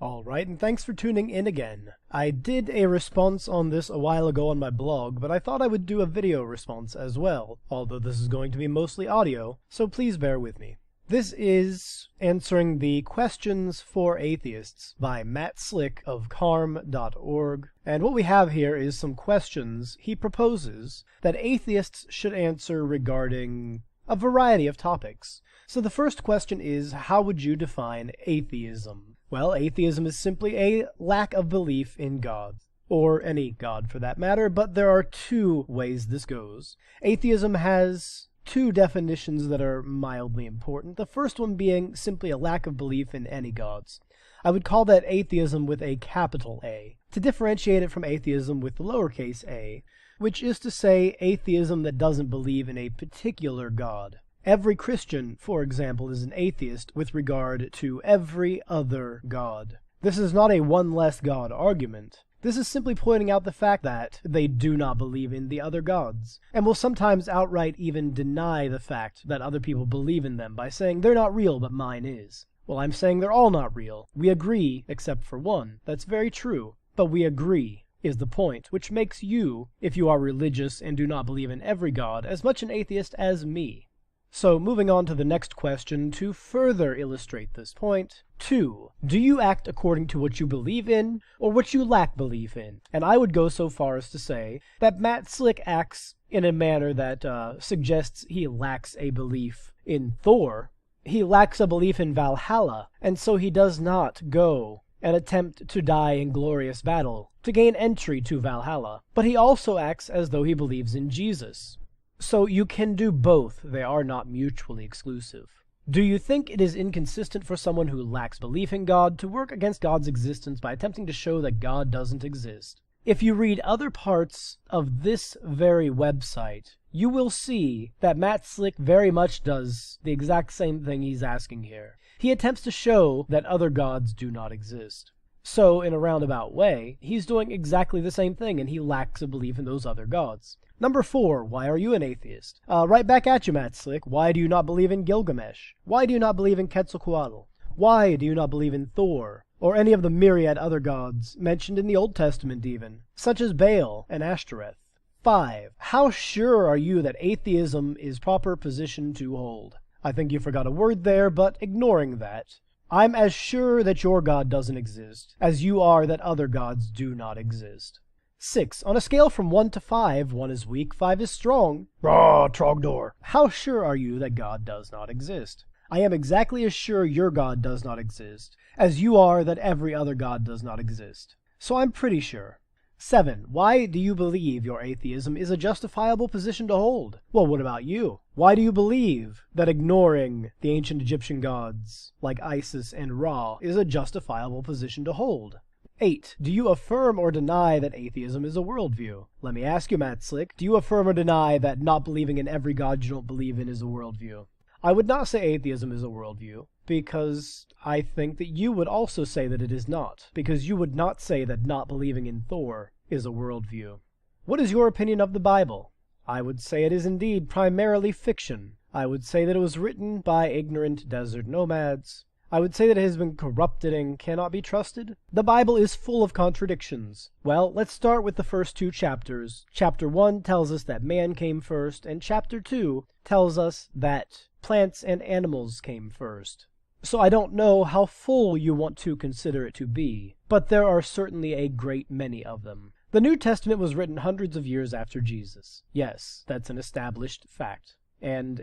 Alright, and thanks for tuning in again. I did a response on this a while ago on my blog, but I thought I would do a video response as well, although this is going to be mostly audio, so please bear with me. This is answering the Questions for Atheists by Matt Slick of CARM.org, and what we have here is some questions he proposes that atheists should answer regarding a variety of topics. So the first question is, how would you define atheism? Well, atheism is simply a lack of belief in God, or any God for that matter, but there are two ways this goes. Atheism has two definitions that are mildly important, the first one being simply a lack of belief in any gods. I would call that atheism with a capital A, to differentiate it from atheism with the lowercase a, which is to say atheism that doesn't believe in a particular God. Every Christian, for example, is an atheist with regard to every other God. This is not a one less God argument. This is simply pointing out the fact that they do not believe in the other gods, and will sometimes outright even deny the fact that other people believe in them by saying they're not real but mine is. Well, I'm saying they're all not real. We agree, except for one. That's very true. But we agree is the point, which makes you, if you are religious and do not believe in every God, as much an atheist as me. So, moving on to the next question, to further illustrate this point. 2. Do you act according to what you believe in, or what you lack belief in? And I would go so far as to say that Matt Slick acts in a manner that suggests he lacks a belief in Thor. He lacks a belief in Valhalla, and so he does not go and attempt to die in glorious battle to gain entry to Valhalla. But he also acts as though he believes in Jesus. So you can do both, they are not mutually exclusive. Do you think it is inconsistent for someone who lacks belief in God to work against God's existence by attempting to show that God doesn't exist? If you read other parts of this very website, you will see that Matt Slick very much does the exact same thing he's asking here. He attempts to show that other gods do not exist. So, in a roundabout way, he's doing exactly the same thing, and he lacks a belief in those other gods. Number 4, why are you an atheist? Right back at you, Matt Slick. Why do you not believe in Gilgamesh? Why do you not believe in Quetzalcoatl? Why do you not believe in Thor? Or any of the myriad other gods mentioned in the Old Testament even, such as Baal and Ashtoreth? 5, how sure are you that atheism is proper position to hold? I think you forgot a word there, but ignoring that, I'm as sure that your God doesn't exist as you are that other gods do not exist. 6. On a scale from 1 to 5, 1 is weak, 5 is strong. Raw, Trogdor. How sure are you that God does not exist? I am exactly as sure your God does not exist as you are that every other God does not exist. So I'm pretty sure. 7. Why do you believe your atheism is a justifiable position to hold? Well, what about you? Why do you believe that ignoring the ancient Egyptian gods, like Isis and Ra, is a justifiable position to hold? 8. Do you affirm or deny that atheism is a worldview? Let me ask you, Matt Slick, do you affirm or deny that not believing in every god you don't believe in is a worldview? I would not say atheism is a worldview, because I think that you would also say that it is not, because you would not say that not believing in Thor is a worldview. What is your opinion of the Bible? I would say it is indeed primarily fiction. I would say that it was written by ignorant desert nomads. I would say that it has been corrupted and cannot be trusted. The Bible is full of contradictions. Well, let's start with the first two chapters. Chapter 1 tells us that man came first, and chapter 2 tells us that plants and animals came first. So I don't know how full you want to consider it to be, but there are certainly a great many of them. The New Testament was written hundreds of years after Jesus. Yes, that's an established fact. And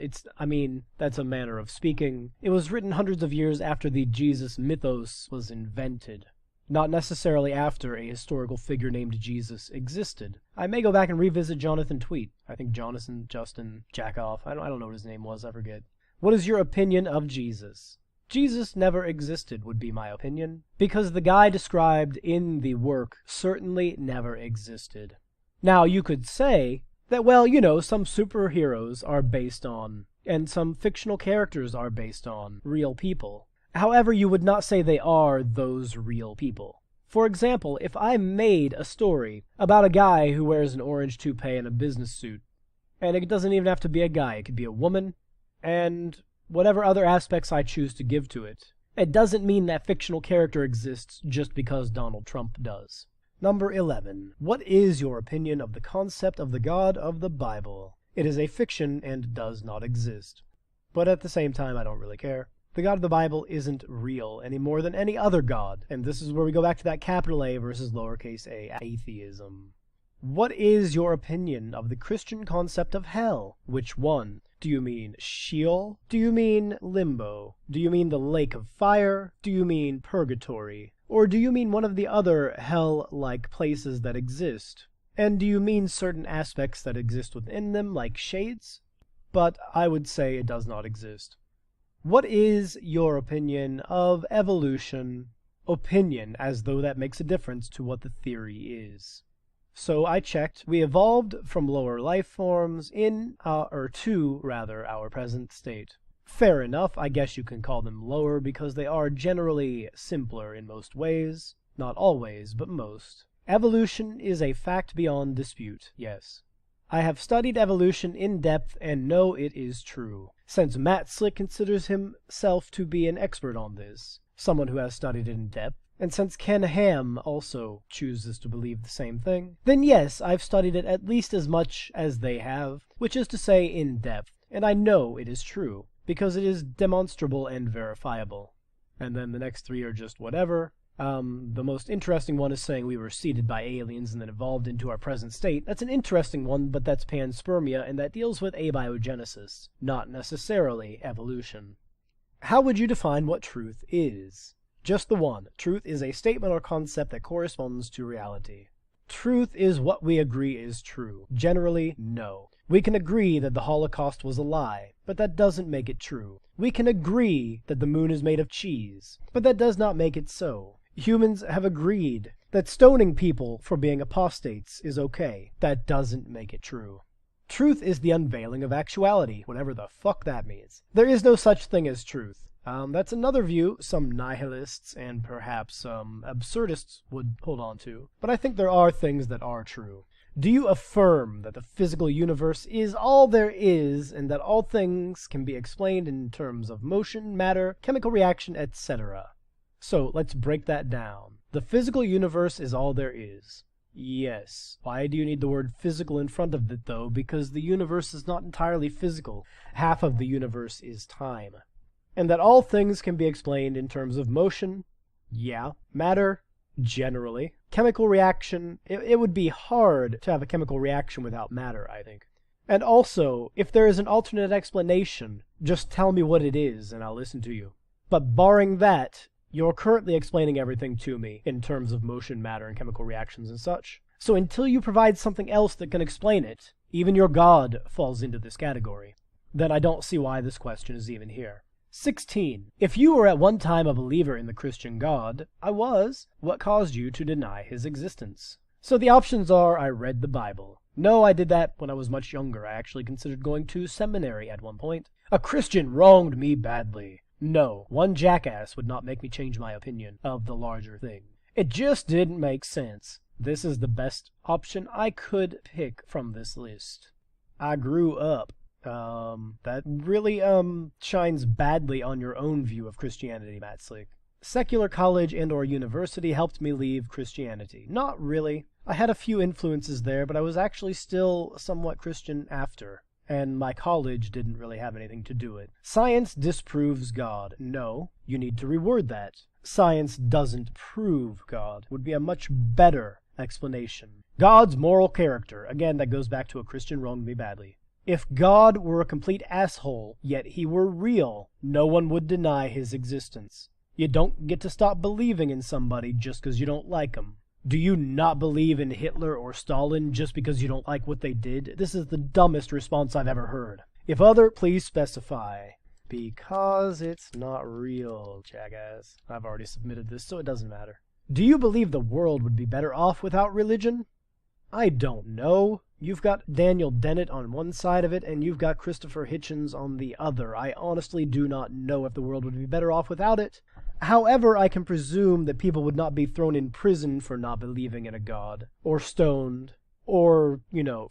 that's a manner of speaking. It was written hundreds of years after the Jesus mythos was invented. Not necessarily after a historical figure named Jesus existed. I may go back and revisit Jonathan Tweet. I think Justin Jackoff. I don't know what his name was, I forget. What is your opinion of Jesus? Jesus never existed, would be my opinion, because the guy described in the work certainly never existed. Now, you could say that, well, some superheroes are based on, and some fictional characters are based on, real people. However, you would not say they are those real people. For example, if I made a story about a guy who wears an orange toupee and a business suit, and it doesn't even have to be a guy, it could be a woman, and whatever other aspects I choose to give to it, It doesn't mean that fictional character exists just because Donald Trump does. Number 11. What is your opinion of the concept of the God of the Bible? It is a fiction and does not exist. But at the same time, I don't really care. The God of the Bible isn't real any more than any other God, and this is where we go back to that capital A versus lowercase a atheism. What is your opinion of the Christian concept of hell? Which one? Do you mean Sheol? Do you mean limbo? Do you mean the lake of fire? Do you mean purgatory? Or do you mean one of the other hell-like places that exist? And do you mean certain aspects that exist within them, like shades? But I would say it does not exist. What is your opinion of evolution? Opinion, as though that makes a difference to what the theory is. So I checked. We evolved from lower life forms to our present state. Fair enough, I guess you can call them lower because they are generally simpler in most ways. Not always, but most. Evolution is a fact beyond dispute, yes. I have studied evolution in depth and know it is true. Since Matt Slick considers himself to be an expert on this, someone who has studied it in depth, and since Ken Ham also chooses to believe the same thing, then yes, I've studied it at least as much as they have, which is to say in depth, and I know it is true, because it is demonstrable and verifiable. And then the next three are just whatever. The most interesting one is saying we were seeded by aliens and then evolved into our present state. That's an interesting one, but that's panspermia, and that deals with abiogenesis, not necessarily evolution. How would you define what truth is? Just the one. Truth is a statement or concept that corresponds to reality. Truth is what we agree is true. Generally, no. We can agree that the Holocaust was a lie, but that doesn't make it true. We can agree that the moon is made of cheese, but that does not make it so. Humans have agreed that stoning people for being apostates is okay. That doesn't make it true. Truth is the unveiling of actuality, whatever the fuck that means. There is no such thing as truth. That's another view some nihilists and perhaps some absurdists would hold on to, but I think there are things that are true. Do you affirm that the physical universe is all there is, and that all things can be explained in terms of motion, matter, chemical reaction, etc.? So, let's break that down. The physical universe is all there is. Yes. Why do you need the word physical in front of it, though? Because the universe is not entirely physical. Half of the universe is time. And that all things can be explained in terms of motion? Yeah. Matter? Generally. Chemical reaction? It would be hard to have a chemical reaction without matter, I think. And also, if there is an alternate explanation, just tell me what it is and I'll listen to you. But barring that, you're currently explaining everything to me in terms of motion, matter, and chemical reactions and such. So until you provide something else that can explain it, even your God falls into this category, then I don't see why this question is even here. 16. If you were at one time a believer in the Christian God, I was, what caused you to deny his existence? So the options are, I read the Bible. No, I did that when I was much younger. I actually considered going to seminary at one point. A Christian wronged me badly. No, one jackass would not make me change my opinion of the larger thing. It just didn't make sense. This is the best option I could pick from this list. I grew up. That really, shines badly on your own view of Christianity, Matt Slick. Secular college and or university helped me leave Christianity. Not really. I had a few influences there, but I was actually still somewhat Christian after. And my college didn't really have anything to do with it. Science disproves God. No, you need to reword that. Science doesn't prove God would be a much better explanation. God's moral character. Again, that goes back to a Christian wronged me badly. If God were a complete asshole, yet he were real, no one would deny his existence. You don't get to stop believing in somebody just because you don't like them. Do you not believe in Hitler or Stalin just because you don't like what they did? This is the dumbest response I've ever heard. If other, please specify. Because it's not real, jackass. I've already submitted this, so it doesn't matter. Do you believe the world would be better off without religion? I don't know. You've got Daniel Dennett on one side of it, and you've got Christopher Hitchens on the other. I honestly do not know if the world would be better off without it. However, I can presume that people would not be thrown in prison for not believing in a god, or stoned, Or,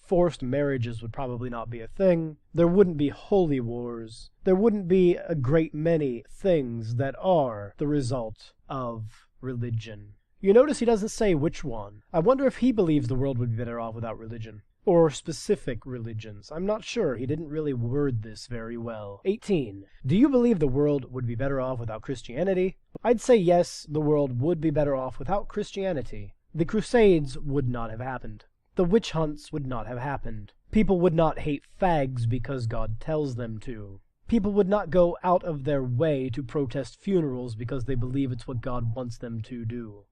forced marriages would probably not be a thing. There wouldn't be holy wars. There wouldn't be a great many things that are the result of religion. You notice he doesn't say which one. I wonder if he believes the world would be better off without religion. Or specific religions. I'm not sure. He didn't really word this very well. 18. Do you believe the world would be better off without Christianity? I'd say yes, the world would be better off without Christianity. The Crusades would not have happened. The witch hunts would not have happened. People would not hate fags because God tells them to. People would not go out of their way to protest funerals because they believe it's what God wants them to do.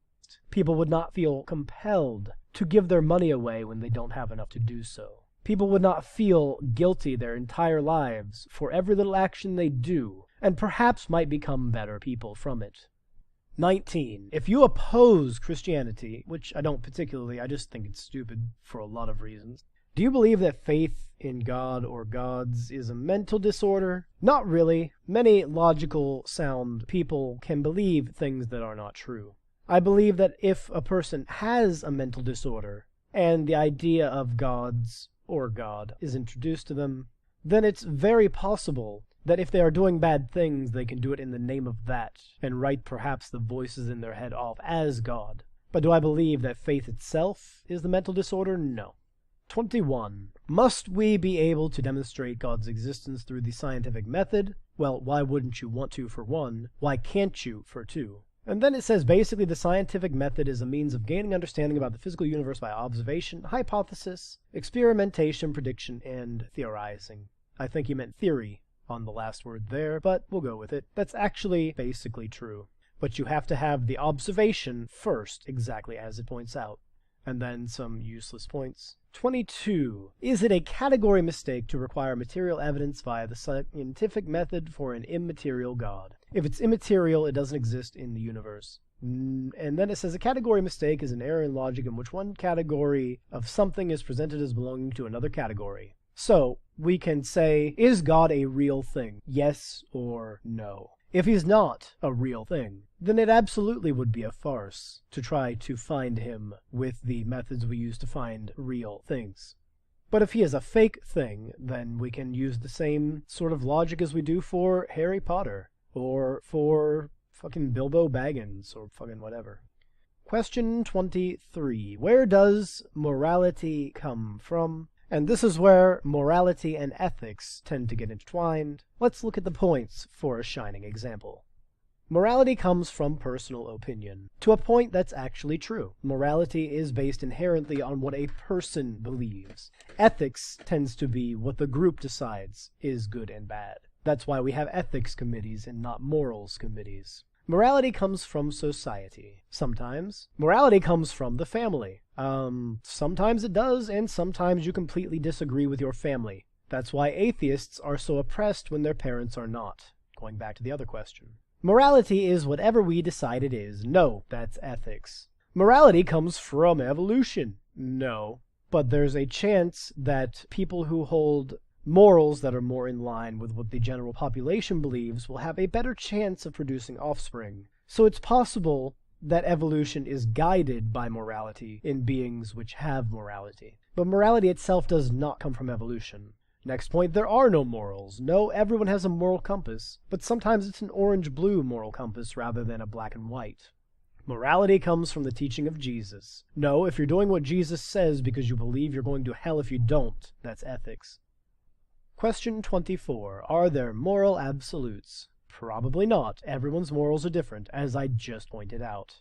People would not feel compelled to give their money away when they don't have enough to do so. People would not feel guilty their entire lives for every little action they do, and perhaps might become better people from it. 19. If you oppose Christianity, which I don't particularly, I just think it's stupid for a lot of reasons, do you believe that faith in God or gods is a mental disorder? Not really. Many logical, sound people can believe things that are not true. I believe that if a person has a mental disorder, and the idea of gods or God is introduced to them, then it's very possible that if they are doing bad things, they can do it in the name of that, and write perhaps the voices in their head off as God. But do I believe that faith itself is the mental disorder? No. 21. Must we be able to demonstrate God's existence through the scientific method? Well, why wouldn't you want to, for one? Why can't you, for two? And then it says basically the scientific method is a means of gaining understanding about the physical universe by observation, hypothesis, experimentation, prediction, and theorizing. I think he meant theory on the last word there, but we'll go with it. That's actually basically true. But you have to have the observation first, exactly as it points out. And then some useless points. 22. Is it a category mistake to require material evidence via the scientific method for an immaterial God? If it's immaterial, it doesn't exist in the universe. And then it says a category mistake is an error in logic in which one category of something is presented as belonging to another category. So, we can say, is God a real thing? Yes or no. If he's not a real thing, then it absolutely would be a farce to try to find him with the methods we use to find real things. But if he is a fake thing, then we can use the same sort of logic as we do for Harry Potter, or for fucking Bilbo Baggins, or fucking whatever. Question 23. Where does morality come from? And this is where morality and ethics tend to get intertwined. Let's look at the points for a shining example. Morality comes from personal opinion, to a point that's actually true. Morality is based inherently on what a person believes. Ethics tends to be what the group decides is good and bad. That's why we have ethics committees and not morals committees. Morality comes from society. Sometimes. Morality comes from the family. Sometimes it does, and sometimes you completely disagree with your family. That's why atheists are so oppressed when their parents are not. Going back to the other question. Morality is whatever we decide it is. No, that's ethics. Morality comes from evolution. No. But there's a chance that people who hold morals that are more in line with what the general population believes will have a better chance of producing offspring. So it's possible that evolution is guided by morality in beings which have morality. But morality itself does not come from evolution. Next point, there are no morals. No, everyone has a moral compass, but sometimes it's an orange-blue moral compass rather than a black and white. Morality comes from the teaching of Jesus. No, if you're doing what Jesus says because you believe you're going to hell if you don't, that's ethics. Question 24. Are there moral absolutes? Probably not. Everyone's morals are different, as I just pointed out.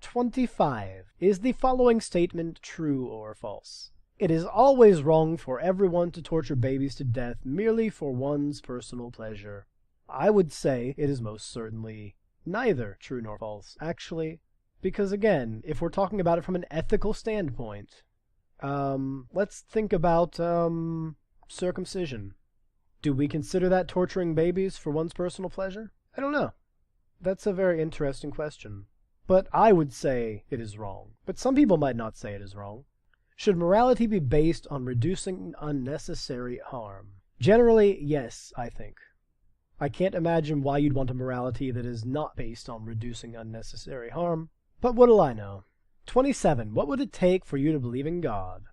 25. Is the following statement true or false? It is always wrong for everyone to torture babies to death merely for one's personal pleasure. I would say it is most certainly neither true nor false, actually. Because again, if we're talking about it from an ethical standpoint, let's think about circumcision. Do we consider that torturing babies for one's personal pleasure? I don't know. That's a very interesting question. But I would say it is wrong. But some people might not say it is wrong. Should morality be based on reducing unnecessary harm? Generally, yes, I think. I can't imagine why you'd want a morality that is not based on reducing unnecessary harm. But what'll I know? 27. What would it take for you to believe in God?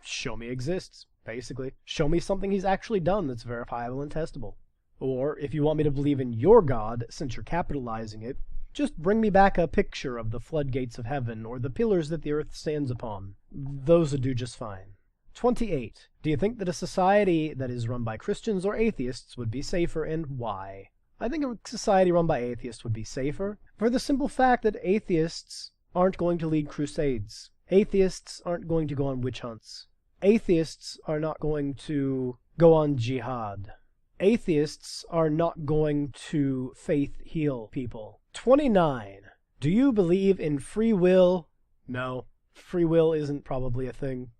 Show me exists, basically. Show me something he's actually done that's verifiable and testable. Or, if you want me to believe in your God, since you're capitalizing it, just bring me back a picture of the floodgates of heaven or the pillars that the earth stands upon. Those would do just fine. 28. Do you think that a society that is run by Christians or atheists would be safer, and why? I think a society run by atheists would be safer, for the simple fact that atheists aren't going to lead crusades. Atheists aren't going to go on witch hunts. Atheists are not going to go on jihad. Atheists are not going to faith heal people. 29. Do you believe in free will? No. Free will isn't probably a thing.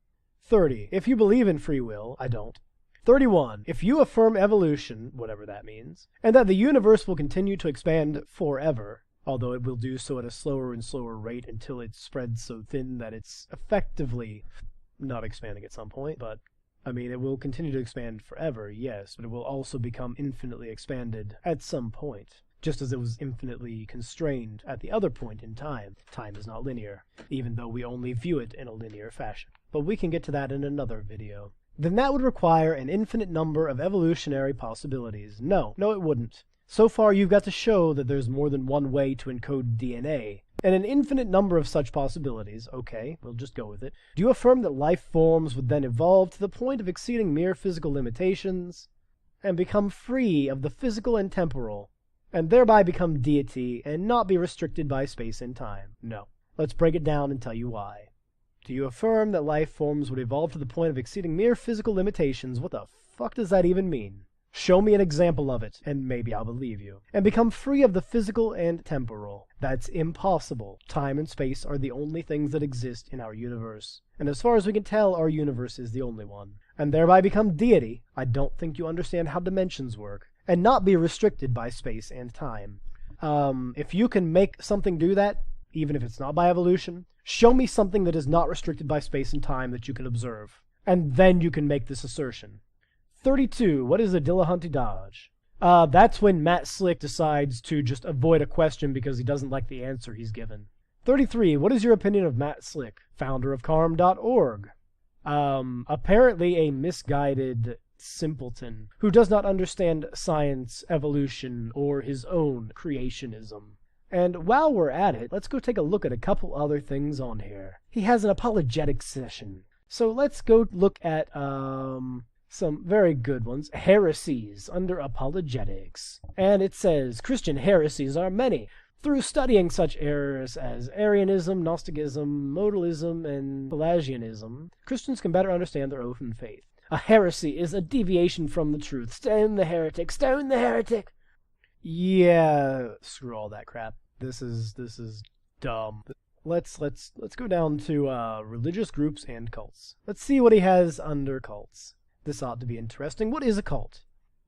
30. If you believe in free will, I don't. 31. If you affirm evolution, whatever that means, and that the universe will continue to expand forever, although it will do so at a slower and slower rate until it spreads so thin that it's effectively not expanding at some point, but I mean, it will continue to expand forever, yes, but it will also become infinitely expanded at some point, just as it was infinitely constrained at the other point in time. Time is not linear, even though we only view it in a linear fashion. But we can get to that in another video. Then that would require an infinite number of evolutionary possibilities. No, it wouldn't. So far you've got to show that there's more than one way to encode DNA, and an infinite number of such possibilities. Okay, we'll just go with it. Do you affirm that life forms would then evolve to the point of exceeding mere physical limitations, and become free of the physical and temporal, and thereby become deity, and not be restricted by space and time? No. Let's break it down and tell you why. Do you affirm that life forms would evolve to the point of exceeding mere physical limitations? What the fuck does that even mean? Show me an example of it, and maybe I'll believe you. And become free of the physical and temporal. That's impossible. Time and space are the only things that exist in our universe. And as far as we can tell, our universe is the only one. And thereby become deity. I don't think you understand how dimensions work. And not be restricted by space and time. If you can make something do that, even if it's not by evolution, show me something that is not restricted by space and time that you can observe. And then you can make this assertion. 32. What is a Dillahunty dodge? That's when Matt Slick decides to just avoid a question because he doesn't like the answer he's given. 33. What is your opinion of Matt Slick, founder of CARM.org? Apparently a misguided simpleton who does not understand science, evolution, or his own creationism. And while we're at it, let's go take a look at a couple other things on here. He has an apologetics session. So let's go look at, some very good ones. Heresies under apologetics. And it says, Christian heresies are many. Through studying such errors as Arianism, Gnosticism, Modalism, and Pelagianism, Christians can better understand their own faith. A heresy is a deviation from the truth. Stone the heretic! Stone the heretic! Yeah, screw all that crap. This is dumb. Let's go down to religious groups and cults. Let's see what he has under cults. This ought to be interesting. What is a cult?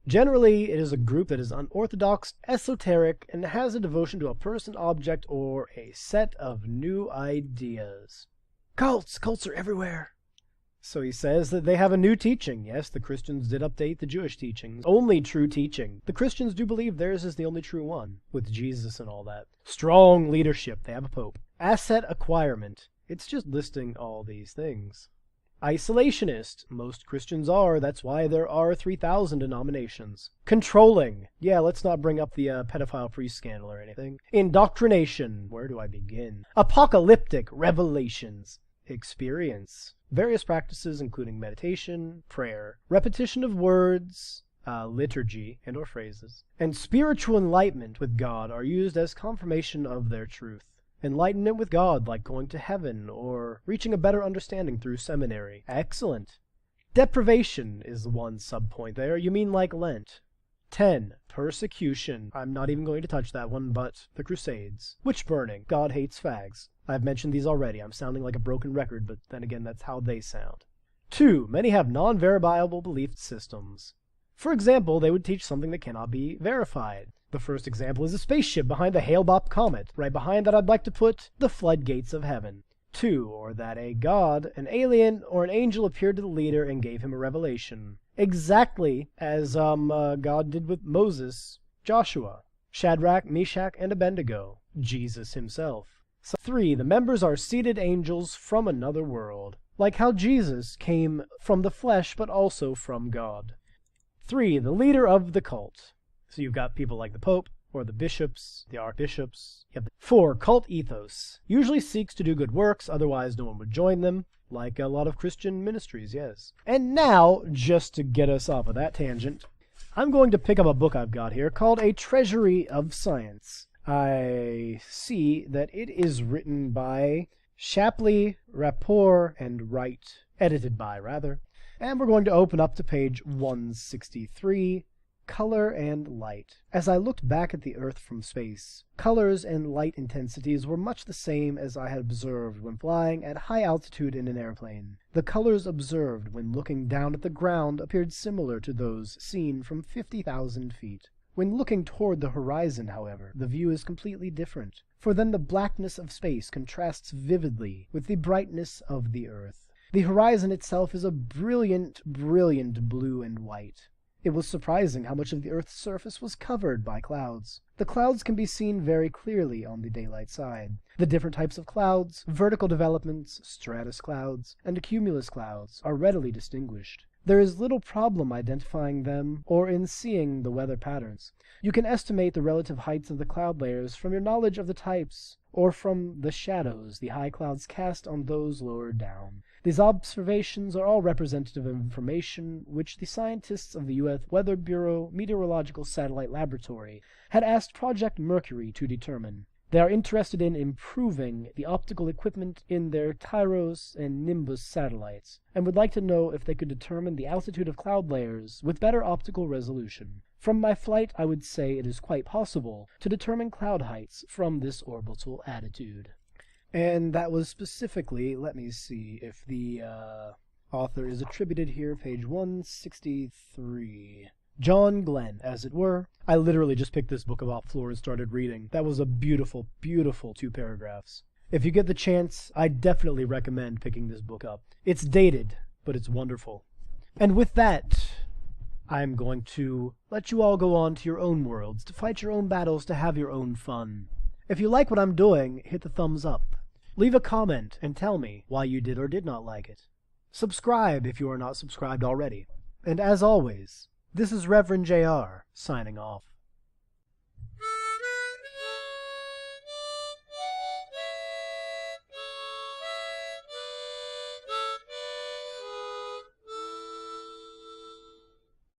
Generally, it is a group that is unorthodox, esoteric, and has a devotion to a person, object, or a set of new ideas. Cults! Cults are everywhere! So he says that they have a new teaching. Yes, the Christians did update the Jewish teachings. Only true teaching. The Christians do believe theirs is the only true one, with Jesus and all that. Strong leadership. They have a pope. Asset acquirement. It's just listing all these things. Isolationist. Most Christians are. That's why there are 3,000 denominations. Controlling. Yeah, let's not bring up the pedophile priest scandal or anything. Indoctrination. Where do I begin? Apocalyptic revelations. Experience. Various practices including meditation, prayer, repetition of words, liturgy and or phrases, and spiritual enlightenment with God are used as confirmation of their truth. Enlightenment with God, like going to heaven or reaching a better understanding through seminary. Excellent. Deprivation is the one subpoint there. You mean like Lent. 10. Persecution. I'm not even going to touch that one, but the Crusades. Witch burning. God hates fags. I've mentioned these already. I'm sounding like a broken record, but then again, that's how they sound. 2. Many have non-verifiable belief systems. For example, they would teach something that cannot be verified. The first example is a spaceship behind the Hale-Bopp comet. Right behind that I'd like to put the floodgates of heaven. 2. Or that a god, an alien, or an angel appeared to the leader and gave him a revelation. Exactly as God did with Moses, Joshua, Shadrach, Meshach, and Abednego, Jesus himself. 3. The members are seated angels from another world. like how Jesus came from the flesh but also from God. 3. The leader of the cult. So you've got people like the Pope, or the bishops, the archbishops. 4. Cult ethos. Usually seeks to do good works, otherwise no one would join them, like a lot of Christian ministries, yes. And now, just to get us off of that tangent, I'm going to pick up a book I've got here called A Treasury of Science. I see that it is written by Shapley, Rapport, and Wright. Edited by, rather. And we're going to open up to page 163, Color and Light. As I looked back at the Earth from space, colors and light intensities were much the same as I had observed when flying at high altitude in an airplane. The colors observed when looking down at the ground appeared similar to those seen from 50,000 feet. When looking toward the horizon, however, the view is completely different, for then the blackness of space contrasts vividly with the brightness of the Earth. The horizon itself is a brilliant, brilliant blue and white. It was surprising how much of the Earth's surface was covered by clouds. The clouds can be seen very clearly on the daylight side. The different types of clouds, vertical developments, stratus clouds, and cumulus clouds, are readily distinguished. There is little problem identifying them or in seeing the weather patterns. You can estimate the relative heights of the cloud layers from your knowledge of the types, or from the shadows the high clouds cast on those lower down. These observations are all representative of information which the scientists of the U.S. Weather Bureau Meteorological Satellite Laboratory had asked Project Mercury to determine. They are interested in improving the optical equipment in their Tyros and Nimbus satellites, and would like to know if they could determine the altitude of cloud layers with better optical resolution. From my flight, I would say it is quite possible to determine cloud heights from this orbital attitude. And that was specifically, let me see if the author is attributed here, page 163. John Glenn, as it were. I literally just picked this book up off the floor and started reading. That was a beautiful, beautiful 2 paragraphs. If you get the chance, I definitely recommend picking this book up. It's dated, but it's wonderful. And with that, I'm going to let you all go on to your own worlds, to fight your own battles, to have your own fun. If you like what I'm doing, hit the thumbs up. Leave a comment and tell me why you did or did not like it. Subscribe if you are not subscribed already. And as always, this is Reverend JR, signing off.